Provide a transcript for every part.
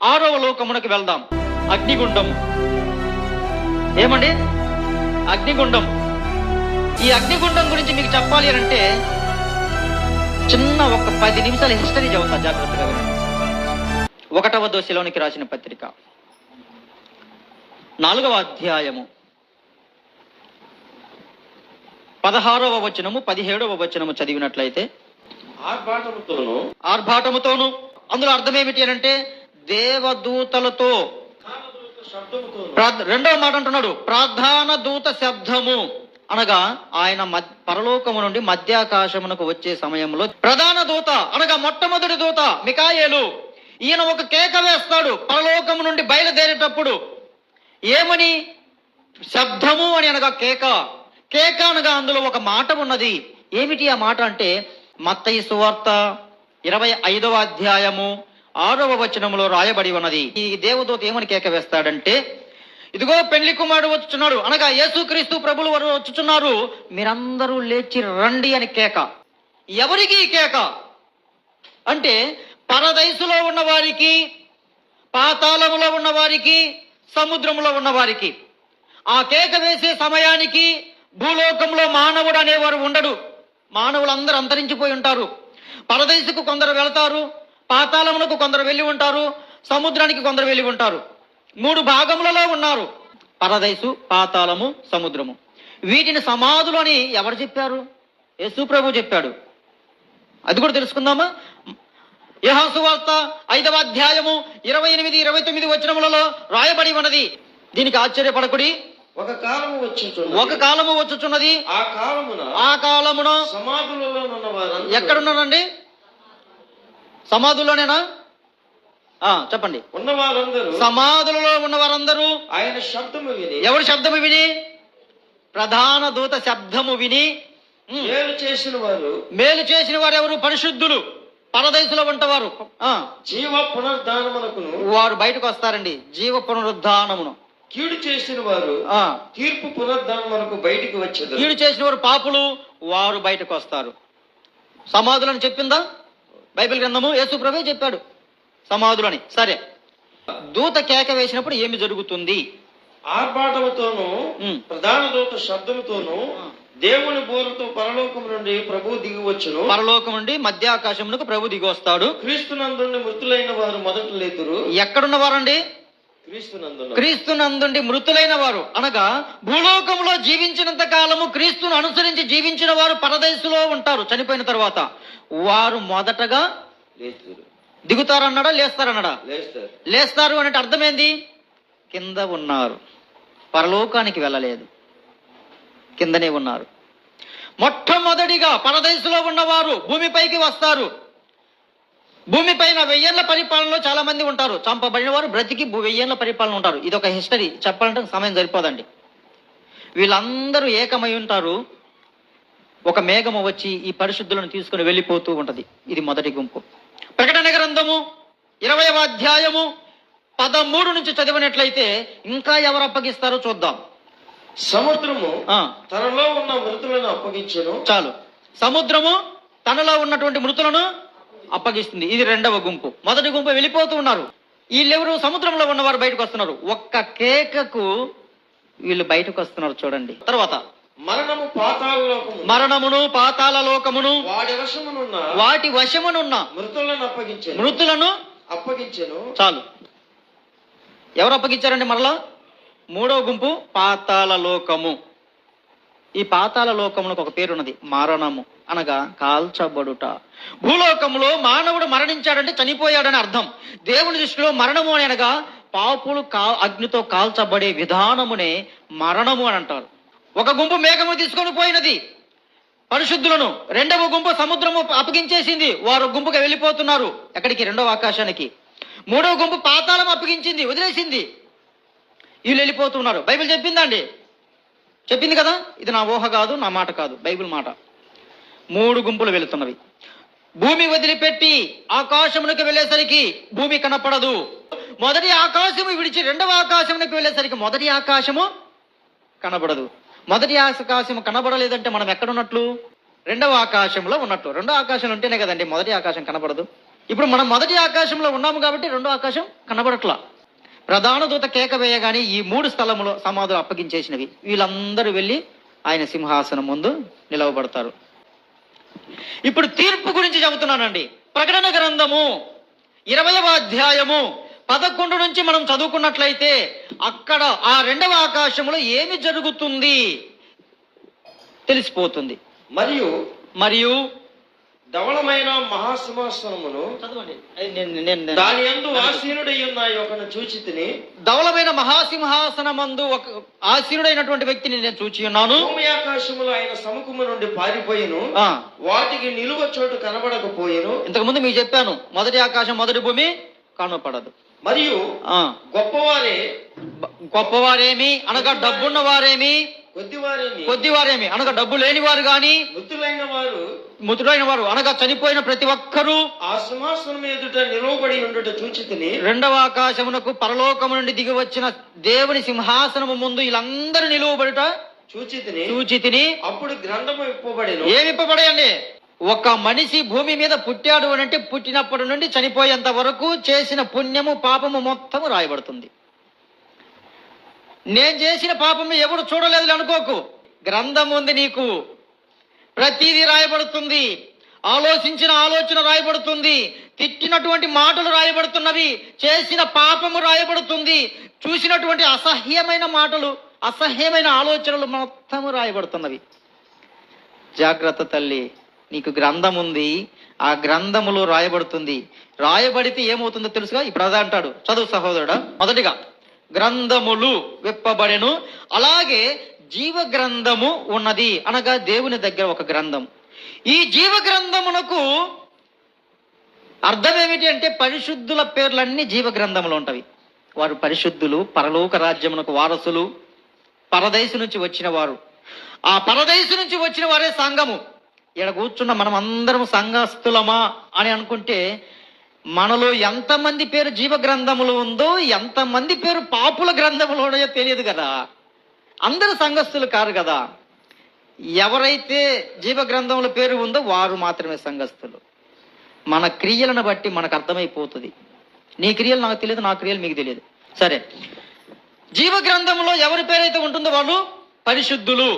ఆరవ లోకమునకు వెళ్దాం. అగ్నిగుండము. ఏమండి? అగ్నిగుండం. ఈ అగ్నిగుండం గురించి మీకు చెప్పాలి అంటే చిన్న ఒక 10 నిమిషాల హిస్టరీ చెబుతా, జాగ్రత్తగా వినండి. 1వ దశలోనికి రాసిన పత్రిక 4వ అధ్యాయము 16వ వచనము 17వ వచనము చదివినట్లయితే, ఆర్భాటముతోను అందులో అర్థం ఏమిటి అని అంటే దేవదూతలతో. రెండవ మాట అంటున్నాడు ప్రధాన దూత శబ్దము, అనగా ఆయన పరలోకము నుండి మధ్యాకాశమునకు వచ్చే సమయంలో ప్రధాన దూత అనగా మొట్టమొదటి దూత మికాయేలు, ఈయన ఒక కేక వేస్తాడు పరలోకము నుండి బయలుదేరేటప్పుడు. ఏమని? శబ్దము అని అనగా కేక. కేక అనగా అందులో ఒక మాట ఉన్నది. ఏమిటి ఆ మాట అంటే మత్తయి సువార్త 25వ అధ్యాయము 6వ వచనములో రాయబడి ఉన్నది. ఈ దేవదూత ఏమని కేక వేస్తాడంటే, ఇదిగో పెళ్లి కుమారుడు వచ్చుచున్నాడు, అనగా యేసుక్రీస్తు ప్రభులు వారు వచ్చుచున్నారు, మీరందరూ లేచి రండి అని కేక. ఎవరికి ఈ కేక అంటే పరదైసులో ఉన్న వారికి, పాతాళములో ఉన్న వారికి, సముద్రములో ఉన్న వారికి. ఆ కేక వేసే సమయానికి భూలోకంలో మానవుడు అనేవారు ఉండడు. మానవులందరూ అంతరించిపోయి ఉంటారు. పరదైసుకు కొందరు వెళతారు, పాతాళములకు కొందరు వెళ్ళి ఉంటారు, సముద్రానికి కొందరు వెళ్ళి ఉంటారు. 3 భాగములలో ఉన్నారు: పరదైసు, పాతాళము, సముద్రము. వీటిని సమాధులు అని ఎవరు చెప్పారు? యేసు ప్రభు చెప్పాడు. అది కూడా తెలుసుకుందామా? యోహాను సువార్త 5వ అధ్యాయము 28, 29 వచనములలో రాయబడి ఉన్నది. దీనికి ఆశ్చర్యపడకుడి. ఒక కాలము వచ్చుచున్నది, ఆ కాలమున సమాధులలో ఉన్నవారు ఎక్కడున్నారండి? సమాధుల్లోనేనా? చెప్పండి. ఉన్నవారందరూ, సమాధులలో ఉన్నవారందరూ ఆయన శబ్దము విని. ఎవరి శబ్దము విని? ప్రధాన దూత శబ్దము విని మేలు చేసిన వారు ఎవరు? పరిశుద్ధులు, పరదైసులో ఉంటవారు. జీవ పునరుద్ధానమునకు వారు బయటకు వస్తారండి. జీవ పునరుద్ధానమును. కీడు చేసిన వారు తీర్పు పునరుద్ధానమునకు బయటికి వచ్చారు. కీడు చేసిన వారు పాపులు, వారు బయటకు వస్తారు. సమాధులని చెప్పిందా బైబిల్ గ్రంథము? యేసు ప్రభువే చెప్పాడు సమాధులని. సరే, దూత కేక వేసినప్పుడు ఏమి జరుగుతుంది? ఆర్భాటముతోను ప్రధాన దూత శబ్దముతోను దేవుని బోరుతో పరలోకం నుండి ప్రభు దిగి వచ్చును. పరలోకం నుండి మధ్యాకాశమునకు ప్రభు దిగి వస్తాడు. క్రీస్తునందుండి మృతులైన వారు మొదట లేతురు. ఎక్కడున్నవారండి? క్రీస్తునందుండి మృతులైన వారు అనగా భూలోకంలో జీవించినంత కాలము క్రీస్తును అనుసరించి జీవించిన వారు పరదైసులో ఉంటారు. చనిపోయిన తర్వాత వారు మొదటగా దిగుతారన్నాడా, లేస్తారన్నాడా? లేస్తారు అంటే అర్థమైంది, కింద ఉన్నారు, పరలోకానికి వెళ్ళలేదు, కిందనే ఉన్నారు. మొట్టమొదటిగా పరదైసులో ఉన్నవారు భూమిపైకి వస్తారు. భూమిపైన 1000 ఏళ్ల పరిపాలనలో చాలా మంది ఉంటారు. చంపబడిన వారు బ్రతికి 1000 ఏళ్ల పరిపాలన ఉంటారు. ఇది ఒక హిస్టరీ, చెప్పాలంటే సమయం సరిపోదండి. వీళ్ళందరూ ఏకమై ఉంటారు. ఒక మేఘము వచ్చి ఈ పరిశుద్ధులను తీసుకుని వెళ్ళిపోతూ ఉంటది. ఇది మొదటి గుంపు. ప్రకటన గ్రంథము 20వ అధ్యాయము 13 నుంచి చదివినట్లయితే ఇంకా ఎవరు అప్పగిస్తారో చూద్దాం. సముద్రము తనలో ఉన్న మృతులను అప్పగించెను. చాలు. సముద్రము తనలో ఉన్నటువంటి మృతులను అప్పగిస్తుంది. ఇది 2వ గుంపు. మొదటి గుంపు వెళ్ళిపోతూ ఉన్నారు. వీళ్ళెవరు? సముద్రంలో ఉన్నవారు బయటకు వస్తున్నారు. ఒక్క కేకకు వీళ్ళు బయటకు వస్తున్నారు. చూడండి. తర్వాత మరణమును పాతాళ లోకమును వాటి వశమునున్న మృతులను అప్పగించెను. చాలు. ఎవరు అప్పగించారండి? మరలా 3వ గుంపు పాతాళ లోకము. ఈ పాతాళ లోకమునకు ఒక పేరున్నది, మరణము అనగా కాల్చబడుట. భూలోకములో మానవుడు మరణించాడంటే చనిపోయాడని అర్థం. దేవుని దృష్టిలో మరణము అని అనగా పాపులు అగ్నితో కాల్చబడే విధానమునే మరణము అని అంటారు. ఒక గుంపు మేఘము తీసుకొని పోయినది పరిశుద్ధులను. 2వ గుంపు సముద్రము అప్పగించేసింది, వారు గుంపుగా వెళ్ళిపోతున్నారు. ఎక్కడికి? 2వ ఆకాశానికి. 3వ గుంపు పాతాళం అప్పగించింది, వదిలేసింది. వీళ్ళు వెళ్ళిపోతున్నారు. బైబిల్ చెప్పిందా అండి? చెప్పింది కదా. ఇది నా ఊహ కాదు, నా మాట కాదు, బైబిల్ మాట. 3 గుంపులు వెళుతున్నవి. భూమి వదిలిపెట్టి ఆకాశమునకు వెళ్ళేసరికి భూమి కనపడదు. మొదటి ఆకాశము విడిచి 2వ ఆకాశమునకు వెళ్ళేసరికి మొదటి ఆకాశము కనబడదు. మొదటి ఆకాశము కనబడలేదంటే మనం ఎక్కడున్నట్లు? 2వ ఆకాశంలో ఉన్నట్లు. 2వ ఆకాశం ఉంటేనే కదండి మొదటి ఆకాశం కనబడదు. ఇప్పుడు మనం మొదటి ఆకాశంలో ఉన్నాము కాబట్టి రెండో ఆకాశం కనబడట్లా. ప్రధాన దూత కేక వేయగానే ఈ 3 స్థలములో సమాధులు అప్పగించేసినవి. వీళ్ళందరూ వెళ్ళి ఆయన సింహాసనం ముందు నిలవబడతారు. ఇప్పుడు తీర్పు గురించి చెబుతున్నానండి. ప్రకటన గ్రంథము 20వ అధ్యాయము 11 నుంచి మనం చదువుకున్నట్లయితే అక్కడ ఆ 2వ ఆకాశంలో ఏమి జరుగుతుంది తెలిసిపోతుంది. మరియు ధవళమైన మహాసింహాసనమును చదవండి. దాని యందు ఆసీనుడై ఉన్న ఒకను చూచితిని. ధవళమైన మహాసింహాసనమందు ఒక ఆసీనుడైనటువంటి వ్యక్తిని నేను చూచి ఉన్నాను. భూమి ఆకాశములు ఆయన సముఖము నుండి పారిపోయిను, వాటికి నిలువ చోటు కనబడకపోయెను. ఇంతకు ముందు మీకు చెప్పాను, మొదటి ఆకాశం మొదటి భూమి కనపడదు. మరియు గొప్పవారేమి అనగా డబ్బున్న వారేమి, కొద్దివారేమి అనగా డబ్బు లేని వారు గాని, మృతులైన వారు అనగా చనిపోయిన ప్రతి ఒక్కరూ ఆ సింహాసనం ఎదుట నిలవబడి ఉండుట చూచితిని. 2వ ఆకాశమునకు పరలోకము నుండి దిగి వచ్చిన దేవుని సింహాసనము ముందు వీళ్ళందరూ నిలువబడుట చూచితిని. అప్పుడు గ్రంథము విప్పబడెను. ఏమి విప్పబడేయండి? ఒక మనిషి భూమి మీద పుట్టాడు అని అంటే పుట్టినప్పటి నుండి చనిపోయేంత వరకు చేసిన పుణ్యము పాపము మొత్తము రాయబడుతుంది. నేను చేసిన పాపము ఎవరు చూడలేదు అనుకోకు, గ్రంథం ఉంది నీకు. ప్రతిదీ రాయబడుతుంది. ఆలోచించిన ఆలోచన రాయబడుతుంది. తిట్టినటువంటి మాటలు రాయబడుతున్నవి. చేసిన పాపము రాయబడుతుంది. చూసినటువంటి అసహ్యమైన మాటలు, అసహ్యమైన ఆలోచనలు మొత్తము రాయబడుతున్నవి. జాగ్రత్త తల్లి, నీకు గ్రంథం ఉంది. ఆ గ్రంథములో రాయబడుతుంది. రాయబడితే ఏమవుతుందో తెలుసుగా? ఇప్పుడు అదే అంటాడు, చదువు సహోదరుడా. మొదటిగా గ్రంథములు విప్పబడెను, అలాగే జీవ గ్రంథము ఉన్నది అనగా దేవుని దగ్గర ఒక గ్రంథం. ఈ జీవ గ్రంథమునకు అర్థం ఏమిటి అంటే పరిశుద్ధుల పేర్లన్నీ జీవ గ్రంథములు ఉంటవి. వారు పరిశుద్ధులు, పరలోక రాజ్యమునకు వారసులు, పరదేశు నుంచి వచ్చిన వారు. ఆ పరదేశు నుంచి వచ్చిన వారే సంఘము. ఇక్కడ కూర్చున్న మనం అందరం సంఘస్థులమా అని అనుకుంటే మనలో ఎంతమంది పేరు జీవ గ్రంథములు ఉందో, ఎంతమంది పేరు పాపుల గ్రంథములు ఉన్నాయో తెలియదు కదా. అందరూ సంఘస్థులు కారు కదా. ఎవరైతే జీవ గ్రంథముల పేరు ఉందో వారు మాత్రమే సంఘస్థులు. మన క్రియలను బట్టి మనకు అర్థమైపోతుంది. నీ క్రియలు నాకు తెలియదు, నా క్రియలు మీకు తెలియదు. సరే, జీవ గ్రంథంలో ఎవరి పేరైతే ఉంటుందో వాళ్ళు పరిశుద్ధులు.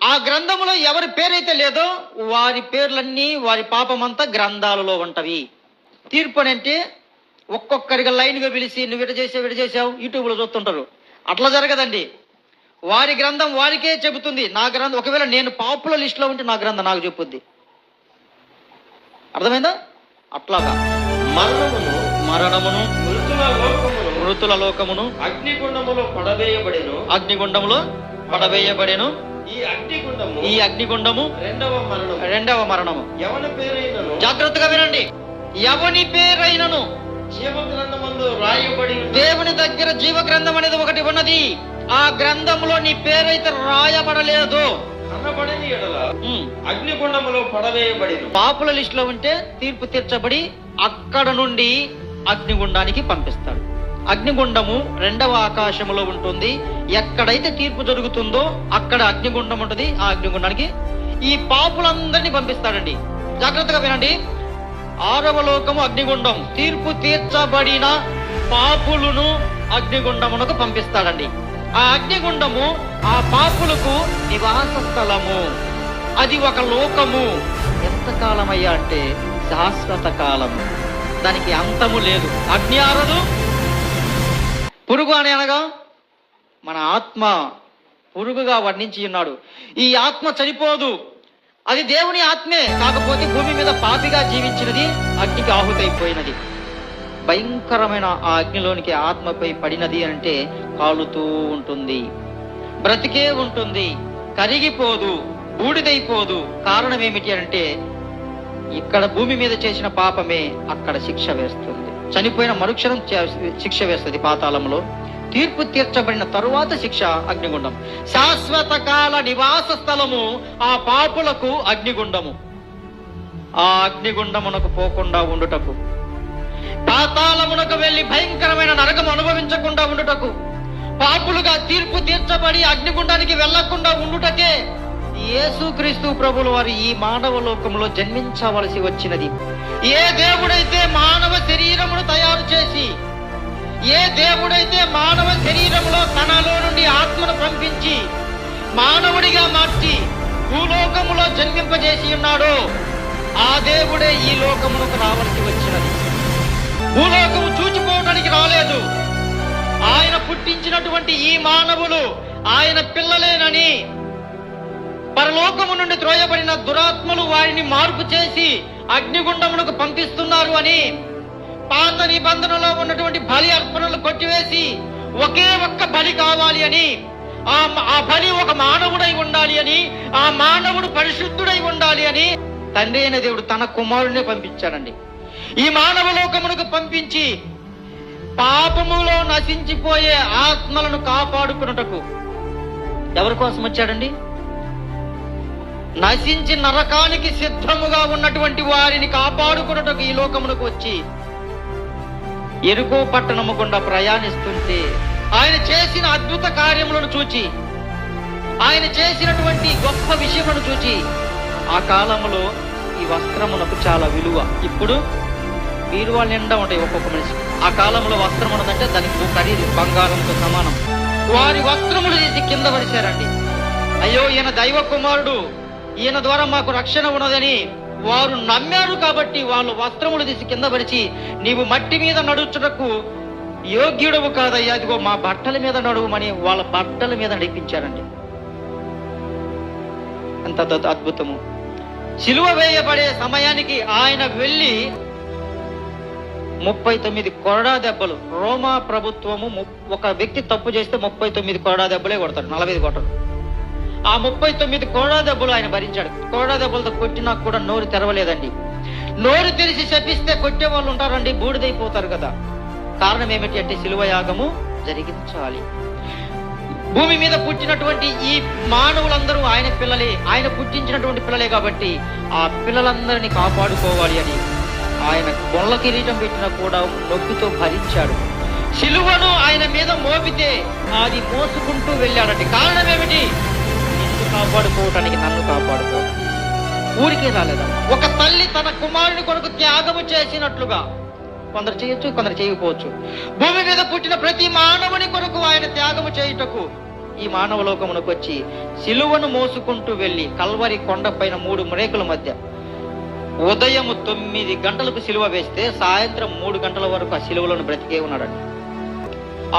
ఆ గ్రంథములో ఎవరి పేరైతే లేదో వారి పేర్లన్నీ, వారి పాపమంతా గ్రంథాలలో ఉంటవి. తీర్పు అని అంటే ఒక్కొక్కరిగా లైన్గా పిలిచి నువ్వు విడ చేసావు యూట్యూబ్లో చూస్తుంటారు. అట్లా జరగదండి. వారి గ్రంథం వారికే చెబుతుంది. నా గ్రంథం, ఒకవేళ నేను పాపుల లిస్టులో ఉంటే నా గ్రంథం నాకు చెప్పుద్ది. అర్థమైందా? అట్లాగా మరణమును మృతుల లోకమును అగ్నిగుండములో పడవేయబడెను. ఈ అగ్నిగుండము రెండవ మరణము. ఎవని పేరైనను, జాగ్రత్తగా వినండి, ఎవని పేరైనను జీవ గ్రంథమందు రాయబడి దేవుని దగ్గర జీవ గ్రంథం అనేది ఒకటి ఉన్నది. ఆ గ్రంథంలో నీ పేరైతే రాయబడలేదు, కనబడని ఎడల అగ్నిగుండములో పడవేయబడి పాపుల లిస్ట్ లో ఉంటే తీర్పు తీర్చబడి అక్కడ నుండి అగ్నిగుండానికి పంపిస్తాడు. అగ్నిగుండము 2వ ఆకాశములో ఉంటుంది. ఎక్కడైతే తీర్పు జరుగుతుందో అక్కడ అగ్నిగుండం ఉంటుంది. ఆ అగ్నిగుండానికి ఈ పాపులందరినీ పంపిస్తాడండి. జాగ్రత్తగా వినండి, 6వ లోకము అగ్నిగుండం. తీర్పు తీర్చబడిన పాపులను అగ్నిగుండమునకు పంపిస్తాడండి. ఆ అగ్నిగుండము ఆ పాపులకు నివాస స్థలము. అది ఒక లోకము. ఎంతకాలం అయ్యా అంటే శాశ్వత కాలము. దానికి అంతము లేదు. అగ్ని ఆరదు. పురుగు అని అనగా మన ఆత్మ పురుగుగా వర్ణించి ఉన్నాడు. ఈ ఆత్మ చనిపోదు, అది దేవుని ఆత్మే. కాకపోతే భూమి మీద పాపిగా జీవించినది అగ్నికి ఆహుతైపోయినది. భయంకరమైన ఆ అగ్నిలోనికి ఆత్మపై పడినది అంటే కాలుతూ ఉంటుంది, బ్రతికే ఉంటుంది, కరిగిపోదు, బూడిదైపోదు. కారణం ఏమిటి అంటే ఇక్కడ భూమి మీద చేసిన పాపమే అక్కడ శిక్ష వేస్తుంది. చనిపోయిన మరుక్షణం శిక్ష వేస్తుంది పాతాళంలో. తీర్పు తీర్చబడిన తరువాత శిక్ష అగ్నిగుండం. శాశ్వత కాల నివాస స్థలము ఆ పాపులకు అగ్నిగుండము. ఆ అగ్నిగుండమునకు పోకుండా ఉండుటకు, పాతాళమునకు వెళ్లి భయంకరమైన నరకం అనుభవించకుండా ఉండుటకు, పాపులుగా తీర్పు తీర్చబడి అగ్నిగుండానికి వెళ్లకుండా ఉండుటకే యేసుక్రీస్తు ప్రభుల వారు ఈ మానవ లోకంలో జన్మించవలసి వచ్చినది. ఏ దేవుడైతే మానవ శరీరమును తయారు చేసి, ఏ దేవుడైతే మానవ శరీరంలో తనలో నుండి ఆత్మను పంపించి మానవుడిగా మార్చి భూలోకములో జన్మింపజేసి ఉన్నాడో, ఆ దేవుడే ఈ లోకమునకు రావలసి వచ్చినది. భూలోకము చూచిపోవడానికి రాలేదు. ఆయన పుట్టించినటువంటి ఈ మానవులు ఆయన పిల్లలేనని, పరలోకము నుండి త్రోయబడిన దురాత్మలు వారిని మార్పు చేసి అగ్నిగుండమునకు పంపిస్తున్నారు అని, పాత నిబంధనలో ఉన్నటువంటి బలి అర్పణలు కొట్టివేసి ఒకే ఒక్క బలి కావాలి అని, ఆ బలి ఒక మానవుడై ఉండాలి అని, ఆ మానవుడు పరిశుద్ధుడై ఉండాలి అని తండ్రి అయిన దేవుడు తన కుమారుడినే పంపించాడండి. ఈ మానవ లోకమునకు పంపించి పాపములో నశించిపోయే ఆత్మలను కాపాడుకున్నటకు ఎవరి కోసం వచ్చాడండి? నశించి నరకానికి సిద్ధముగా ఉన్నటువంటి వారిని కాపాడుకున్నటకు ఈ లోకమునకు వచ్చి ఎరుకో పట్టణము గుండా ప్రయాణిస్తుంటే ఆయన చేసిన అద్భుత కార్యములను చూచి, ఆయన చేసినటువంటి గొప్ప విషయములను చూచి, ఆ కాలంలో ఈ వస్త్రమునకు చాలా విలువ. ఇప్పుడు బీరువాళ్ళ నిండా ఉంటాయి ఒక్కొక్క మనిషి. ఆ కాలంలో వస్త్రం ఉన్నదంటే దానికి ఖరీదు బంగారంతో సమానం. వారి వస్త్రములు తీసి కింద పడిశారండి. అయ్యో, ఈయన దైవ కుమారుడు, ఈయన ద్వారా మాకు రక్షణ ఉన్నదని వారు నమ్మారు. కాబట్టి వాళ్ళు వస్త్రములు తీసి కింద పరిచి, నీవు మట్టి మీద నడుచుటకు యోగ్యుడవు కాదయ్యా, ఇదిగో మా బట్టల మీద నడువమని వాళ్ళ బట్టల మీద నడిపించారండి. అంత అద్భుతము. సిలువ వేయబడే సమయానికి ఆయన వెళ్ళి 39 కొరడా దెబ్బలు, రోమా ప్రభుత్వము ఒక వ్యక్తి తప్పు చేస్తే 39 కొరడా దెబ్బలే కొడతాడు, 40 కొట్టడు. ఆ 39 కొరడా దెబ్బలు ఆయన భరించాడు. కొరడా దెబ్బలతో కొట్టినా కూడా నోరు తెరవలేదండి. నోరు తెరిచి శపిస్తే కొట్టే వాళ్ళు ఉంటారండి, బూడిదైపోతారు కదా. కారణం ఏమిటి అంటే సిలువ యాగము జరిగించాలి. భూమి మీద పుట్టినటువంటి ఈ మానవులందరూ ఆయన పిల్లలే, ఆయన పుట్టించినటువంటి పిల్లలే. కాబట్టి ఆ పిల్లలందరినీ కాపాడుకోవాలి అని ఆయన గొల్ల కిరీటం పెట్టినా కూడా నొప్పితో భరించాడు. సిలువను ఆయన మీద మోపితే అది మోసుకుంటూ వెళ్ళాడండి. కారణం ఏమిటి? నిన్ను కాపాడుకోవటానికి, నన్ను కాపాడుకోవటానికి. ఊరికే రాలేదా? ఒక తల్లి తన కుమారుని కొరకు త్యాగము చేసినట్లుగా, కొందరు చేయొచ్చు, కొందరు చేయకపోవచ్చు. భూమి మీద పుట్టిన ప్రతి మానవుని కొరకు ఆయన త్యాగము చేయుటకు ఈ మానవ లోకమునకు వచ్చి సిలువను మోసుకుంటూ వెళ్ళి కల్వరి కొండ పైన 3 మ్రేకుల మధ్య ఉదయం 9 గంటలకు సిలువ వేస్తే సాయంత్రం 3 గంటల వరకు ఆ సిలువలను బ్రతికే ఉన్నాడండి.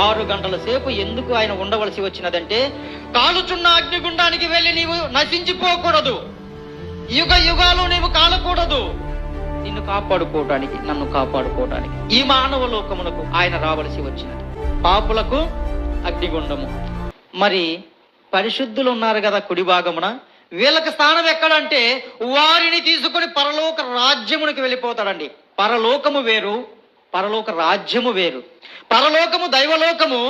6 గంటల సేపు ఎందుకు ఆయన ఉండవలసి వచ్చినదంటే, కాలుచున్న అగ్నిగుండానికి వెళ్ళి నీవు నశించిపోకూడదు, యుగ యుగాలు నీవు కాలకూడదు, నిన్ను కాపాడుకోవటానికి, నన్ను కాపాడుకోవటానికి ఈ మానవ లోకమునకు ఆయన రావలసి వచ్చినది. పాపులకు అగ్నిగుండము. మరి పరిశుద్ధులు ఉన్నారు కదా కుడి భాగమున, వీళ్ళకి స్థానం ఎక్కడంటే వారిని తీసుకొని పరలోక రాజ్యమునికి వెళ్ళిపోతాడండి. పరలోకము వేరు, పరలోక రాజ్యము వేరు. పరలోకము దైవలోకము.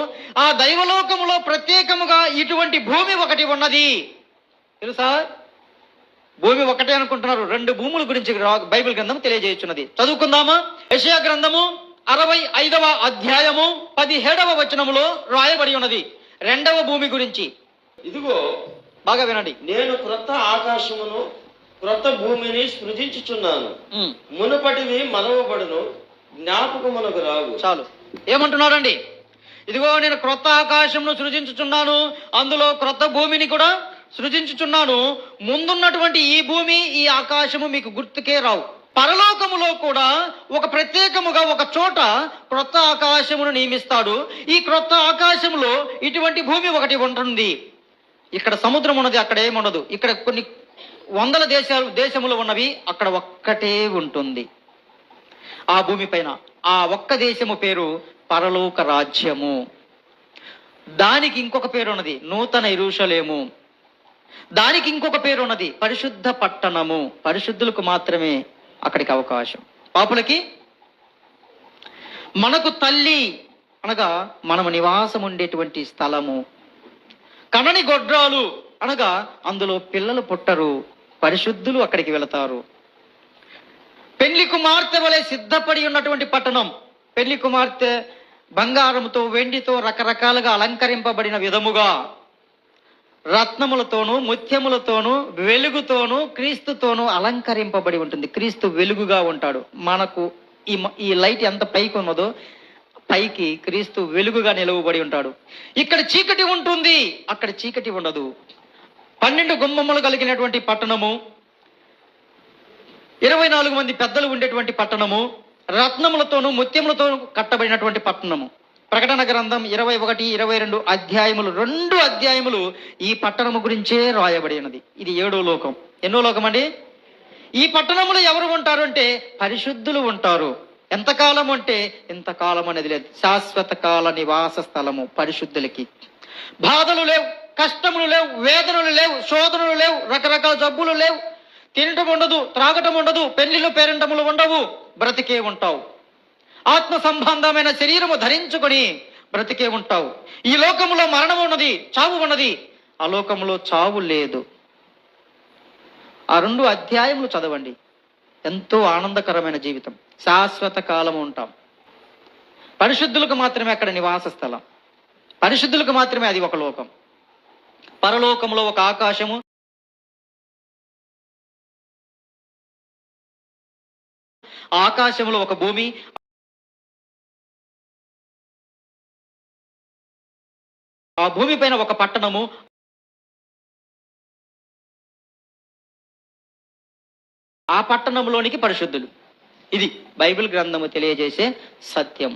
ఆ దైవలోకములో ప్రత్యేకముగా ఇటువంటి భూమి ఒకటి ఉన్నది. తెలుసా? భూమి ఒకటే అనుకుంటున్నారు. 2 భూముల గురించి బైబిల్ గ్రంథం తెలియజేయుచున్నది. చదువుకుందామా? యెషయా గ్రంథము 65వ అధ్యాయము 17వ వచనములో రాయబడి ఉన్నది 2వ భూమి గురించి. ఇదిగో, బాగా వినండి. నేను క్రొత్త ఆకాశమును క్రొత్త భూమిని సృజించుచున్నాను, మునుపటివి మనవబడును, జ్ఞాపకమునకు రావు. చాలు. ఏమంటున్నాడండి? ఇదిగో నేను క్రొత్త ఆకాశమును సృజించుచున్నాను, అందులో క్రొత్త భూమిని కూడా సృజించుచున్నాను. ముందున్నటువంటి ఈ భూమి, ఈ ఆకాశము మీకు గుర్తుకే రావు. పరలోకములో కూడా ఒక ప్రత్యేకముగా ఒక చోట క్రొత్త ఆకాశమును నియమిస్తాడు. ఈ క్రొత్త ఆకాశములో ఇటువంటి భూమి ఒకటి ఉంటుంది. ఇక్కడ సముద్రం ఉన్నది, అక్కడ ఏముండదు. ఇక్కడ కొన్ని వందల దేశములు ఉన్నవి, అక్కడ ఒక్కటే ఉంటుంది. ఆ భూమి పైన ఆ ఒక్క దేశము పేరు పరలోక రాజ్యము. దానికి ఇంకొక పేరు ఉన్నది, నూతన యెరూషలేము. దానికి ఇంకొక పేరు ఉన్నది, పరిశుద్ధ పట్టణము. పరిశుద్ధులకు మాత్రమే అక్కడికి అవకాశం, పాపులకి. మనకు తల్లి అనగా మనము నివాసం ఉండేటువంటి స్థలము. కనని గొడ్రాలు అనగా అందులో పిల్లలు పుట్టరు, పరిశుద్ధులు అక్కడికి వెళతారు. పెళ్లి కుమార్తె వలె సిద్ధపడి ఉన్నటువంటి పట్టణం. పెళ్లి కుమార్తె బంగారంతో, వెండితో రకరకాలుగా అలంకరింపబడిన విధముగా రత్నములతోనూ ముత్యములతోనూ వెలుగుతోనూ క్రీస్తుతోనూ అలంకరింపబడి ఉంటుంది. క్రీస్తు వెలుగుగా ఉంటాడు. మనకు ఈ లైట్ ఎంత పైకి ఉన్నదో పైకి క్రీస్తు వెలుగుగా నిలవబడి ఉంటాడు. ఇక్కడ చీకటి ఉంటుంది, అక్కడ చీకటి ఉండదు. 12 గుమ్మములు కలిగినటువంటి పట్టణము, 24 మంది పెద్దలు ఉండేటువంటి పట్టణము, రత్నములతోనూ ముత్యములతోనూ కట్టబడినటువంటి పట్టణము. ప్రకటన గ్రంథం 21, 22 అధ్యాయములు, 2 అధ్యాయములు ఈ పట్టణము గురించే రాయబడి ఉన్నది. ఇది 7వ లోకం. ఎన్నో లోకం అండి? ఈ పట్టణంలో ఎవరు ఉంటారు అంటే పరిశుద్ధులు ఉంటారు. ఎంతకాలం అంటే ఇంతకాలం అనేది లేదు. శాశ్వత కాల నివాస స్థలము పరిశుద్ధులకి. బాధలు లేవు, కష్టములు లేవు, వేదనలు లేవు, శోధనలు లేవు, రకరకాల జబ్బులు లేవు, తినటం ఉండదు, త్రాగటం ఉండదు, పెళ్లిళ్ళు పేరెంటములు ఉండవు, బ్రతికే ఉంటావు. ఆత్మ సంబంధమైన శరీరము ధరించుకొని బ్రతికే ఉంటావు. ఈ లోకములో మరణం ఉన్నది, చావు ఉన్నది, ఆ లోకములో చావు లేదు. ఆ 2 అధ్యాయములు చదవండి. ఎంతో ఆనందకరమైన జీవితం, శాశ్వత కాలం ఉంటాం. పరిశుద్ధులకు మాత్రమే అక్కడ నివాస స్థలం, పరిశుద్ధులకు మాత్రమే అది ఒక లోకం. పరలోకంలో ఒక ఆకాశము, ఆకాశంలో ఒక భూమి, ఆ భూమి పైన ఒక పట్టణము, ఆ పట్టణంలోనికి పరిశుద్ధులు. ఇది బైబిల్ గ్రంథము తెలియజేసే సత్యం.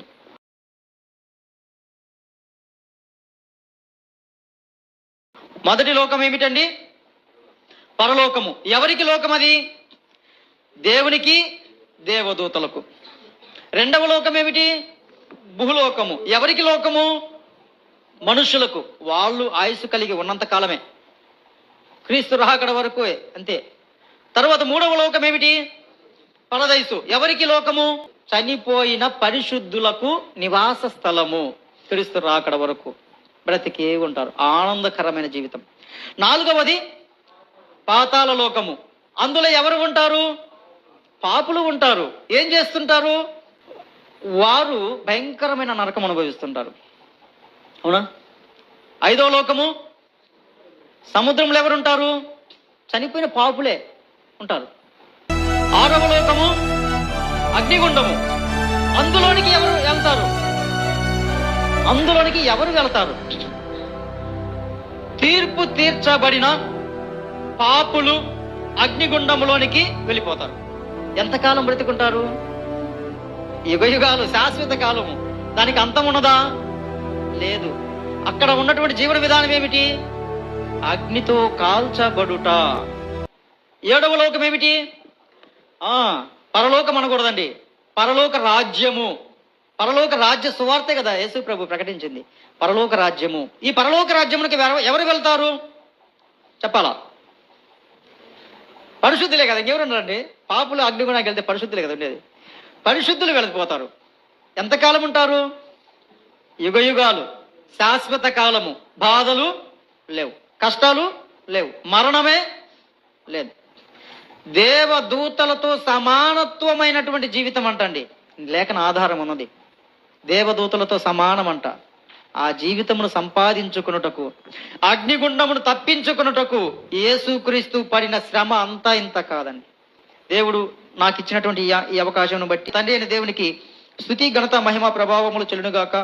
మొదటి లోకం ఏమిటండి? పరలోకము. ఎవరికి లోకం అది? దేవునికి, దేవదూతలకు. 2వ లోకం ఏమిటి? భూలోకము. ఎవరికి లోకము? మనుషులకు. వాళ్ళు ఆయుస్సు కలిగి ఉన్నంత కాలమే, క్రీస్తు రాకడ వరకు అంతే. తర్వాత 3వ లోకం ఏమిటి? పరదైసు. ఎవరికి లోకము? చనిపోయిన పరిశుద్ధులకు నివాస స్థలము. క్రీస్తు రాకడ వరకు బ్రతికే ఉంటారు, ఆనందకరమైన జీవితం. 4వది పాతాళ లోకము. అందులో ఎవరు ఉంటారు? పాపులు ఉంటారు. ఏం చేస్తుంటారు? వారు భయంకరమైన నరకం అనుభవిస్తుంటారు. అవునా? 5వ లోకము సముద్రంలో ఎవరుంటారు? చనిపోయిన పాపులే ఉంటారు. 6వ లోకము అగ్నిగుండము. అందులోనికి ఎవరు వెళ్తారు? అందులోనికి ఎవరు వెళ్తారు? తీర్పు తీర్చబడిన పాపులు అగ్నిగుండములోనికి వెళ్ళిపోతారు. ఎంతకాలం బ్రతికుంటారు? యుగయుగాలు, శాశ్వత కాలము. దానికి అంతం ఉన్నదా? లేదు. అక్కడ ఉన్నటువంటి జీవన విధానం ఏమిటి? అగ్నితో కాల్చబడుట. 7వ లోకం ఏమిటి? పరలోకం అనకూడదండి, పరలోక రాజ్యము. పరలోక రాజ్య సువార్తే కదా యేసు ప్రభు ప్రకటించింది, పరలోక రాజ్యము. ఈ పరలోక రాజ్యమునికి ఎవరు వెళ్తారు చెప్పాలా? పరిశుద్ధులే కదా, ఇంకెవరున్నారండి? పాపులు అగ్నిగుణానికి వెళ్తే పరిశుద్ధులే కదా ఉండేది. పరిశుద్ధులు వెళ్ళిపోతారు. ఎంతకాలం ఉంటారు? యుగయుగాలు, శాశ్వత కాలము. బాధలు లేవు, కష్టాలు లేవు, మరణమే లేదు. దేవదూతలతో సమానత్వమైనటువంటి జీవితం అంటండి. లేఖన ఆధారం ఉన్నది. దేవదూతలతో సమానమంట. ఆ జీవితమును సంపాదించుకున్నటకు, అగ్నిగుండమును తప్పించుకున్నటకు యేసుక్రీస్తు పడిన శ్రమ అంతా ఇంత కాదండి. దేవుడు నాకు ఇచ్చినటువంటి ఈ అవకాశం బట్టి తండ్రి అయిన దేవునికి స్తుతి, ఘనత, మహిమ, ప్రభావములు చెల్లునుగాక.